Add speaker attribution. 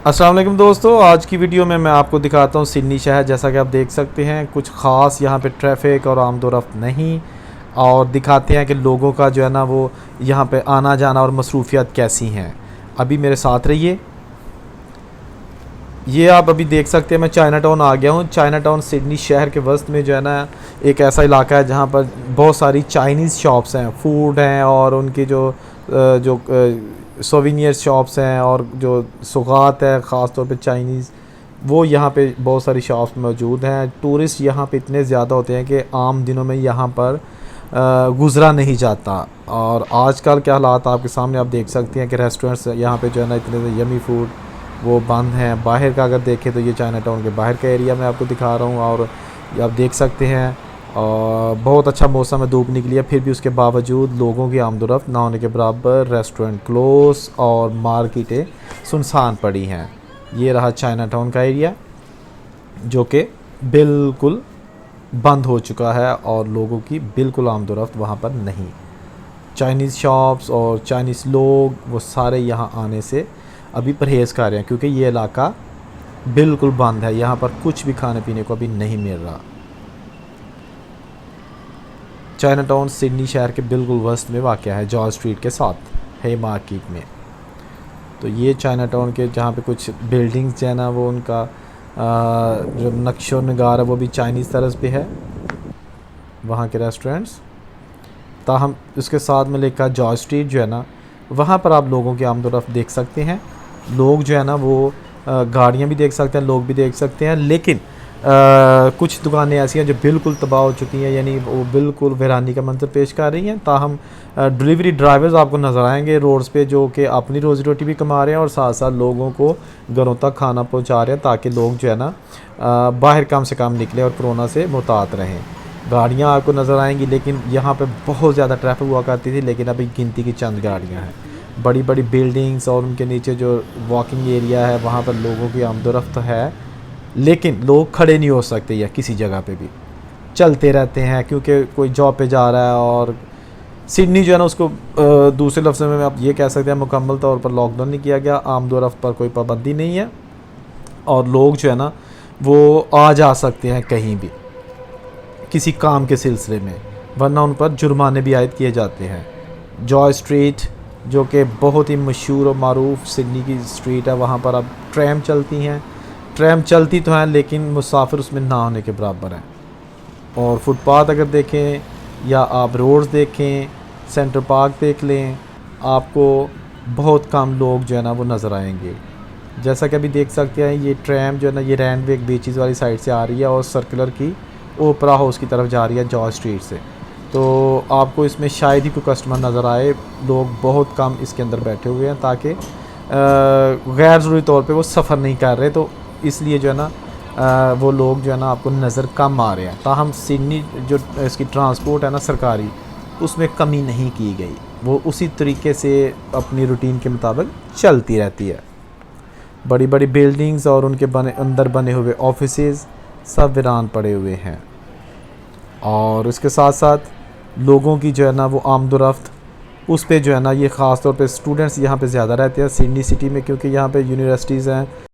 Speaker 1: अस्सलाम वालेकुम दोस्तों, आज की वीडियो में मैं आपको दिखाता हूँ सिडनी शहर। जैसा कि आप देख सकते हैं कुछ ख़ास यहाँ पे ट्रैफिक और आमदोरफ्त नहीं, और दिखाते हैं कि लोगों का जो है ना वो यहाँ पे आना जाना और मसरूफियत कैसी हैं। अभी मेरे साथ रहिए। ये आप अभी देख सकते हैं मैं चाइना टाउन आ गया हूँ। चाइना टाउन सिडनी शहर के वस्त में जो है ना एक ऐसा इलाका है जहाँ पर बहुत सारी चाइनीज़ शॉप्स हैं, फूड हैं, और उनकी जो सोविनियर शॉप्स हैं और जो सुगात है ख़ास तौर पे चाइनीज़, वो यहाँ पे बहुत सारी शॉप्स मौजूद हैं। टूरिस्ट यहाँ पे इतने ज़्यादा होते हैं कि आम दिनों में यहाँ पर गुज़रा नहीं जाता। और आजकल के हालात आपके सामने आप देख सकते हैं कि रेस्टोरेंट्स यहाँ पे जो है ना इतने यमी फूड वो बंद हैं। बाहर का अगर देखें तो ये चाइना टाउन के बाहर का एरिया मैं आपको दिखा रहा हूँ, और ये आप देख सकते हैं और बहुत अच्छा मौसम है, धूप निकली है, फिर भी उसके बावजूद लोगों की आमदोरफ्त ना होने के बराबर। रेस्टोरेंट क्लोज और मार्केटें सुनसान पड़ी हैं। ये रहा चाइना टाउन का एरिया जो कि बिल्कुल बंद हो चुका है और लोगों की बिल्कुल आमदोरफ्त वहाँ पर नहीं। चाइनीज़ शॉप्स और चाइनीज़ लोग वो सारे यहाँ आने से अभी परहेज़ कर रहे हैं, क्योंकि ये इलाका बिल्कुल बंद है। यहाँ पर कुछ भी खाने पीने को अभी नहीं मिल रहा। चाइना टाउन सिडनी शहर के बिल्कुल वस्त में वाक़ है, जॉर्ज स्ट्रीट के साथ है मार्केट में। तो ये चाइना टाउन के जहाँ पे कुछ बिल्डिंग्स जो है ना वो उनका जो नक्शो नगार है वो भी चाइनीज़ तरज़ पे है, वहाँ के रेस्टोरेंट्स। ताहम उसके साथ में लिखा जॉर्ज स्ट्रीट जो है ना, वहाँ पर आप लोगों की आमदोरफ्त देख सकते हैं। लोग जो है ना वो गाड़ियाँ भी देख सकते हैं, लोग भी देख सकते हैं, लेकिन कुछ दुकानें ऐसी हैं जो बिल्कुल तबाह हो चुकी हैं, यानी वो बिल्कुल वीरानी का मंजर पेश कर रही हैं। ताहम डिलीवरी ड्राइवर्स आपको नज़र आएंगे रोड्स पे, जो कि अपनी रोज़ी रोटी भी कमा रहे हैं और साथ साथ लोगों को घरों तक खाना पहुंचा रहे हैं, ताकि लोग जो है ना बाहर कम से कम निकलें और कोरोना से मुहतात रहें। गाड़ियाँ आपको नज़र आएंगी, लेकिन यहाँ पे बहुत ज़्यादा ट्रैफिक हुआ करती थी, लेकिन अभी गिनती की चंद गाड़ियाँ हैं। बड़ी बड़ी बिल्डिंग्स और उनके नीचे जो वॉकिंग एरिया है वहाँ पर लोगों की आमदोरफ्त है, लेकिन लोग खड़े नहीं हो सकते या किसी जगह पे भी चलते रहते हैं, क्योंकि कोई जॉब पे जा रहा है। और सिडनी जो है ना उसको दूसरे लफ्ज़ों में आप ये कह सकते हैं मुकम्मल तौर पर लॉकडाउन नहीं किया गया, आमदोरफ्त पर कोई पाबंदी नहीं है, और लोग जो है ना वो आ जा सकते हैं कहीं भी किसी काम के सिलसिले में, वरना उन पर जुर्माने भी आयद किए जाते हैं। जॉय स्ट्रीट जो कि बहुत ही मशहूर और मारूफ सिडनी की स्ट्रीट है, वहाँ पर अब ट्रैम चलती हैं। ट्रैम चलती तो हैं लेकिन मुसाफिर उसमें ना होने के बराबर हैं। और फुटपाथ अगर देखें या आप रोड्स देखें, सेंटर पार्क देख लें, आपको बहुत कम लोग जो है ना वो नज़र आएंगे। जैसा कि अभी देख सकते हैं ये ट्रैम जो है ना ये रैंडवेक बीचेस वाली साइड से आ रही है और सर्कुलर की ओपरा हाउस की तरफ जा रही है जॉर्ज स्ट्रीट से। तो आपको इसमें शायद ही कोई कस्टमर नज़र आए, लोग बहुत कम इसके अंदर बैठे हुए हैं, ताकि गैर ज़रूरी तौर पे वो सफ़र नहीं कर रहे, तो इसलिए जो है ना वो लोग जो है ना आपको नज़र कम आ रहे हैं। ताहम सिडनी जो इसकी ट्रांसपोर्ट है ना सरकारी, उसमें कमी नहीं की गई, वो उसी तरीके से अपनी रूटीन के मुताबिक चलती रहती है। बड़ी बड़ी बिल्डिंग्स और उनके अंदर बने हुए ऑफिसेज़ सब वीरान पड़े हुए हैं, और इसके साथ साथ लोगों की जो है ना वो आमदोरफ्त उस पे जो है ना ये ख़ास तौर पे स्टूडेंट्स यहाँ पे ज़्यादा रहते हैं सिडनी सिटी में, क्योंकि यहाँ पे यूनिवर्सिटीज़ हैं।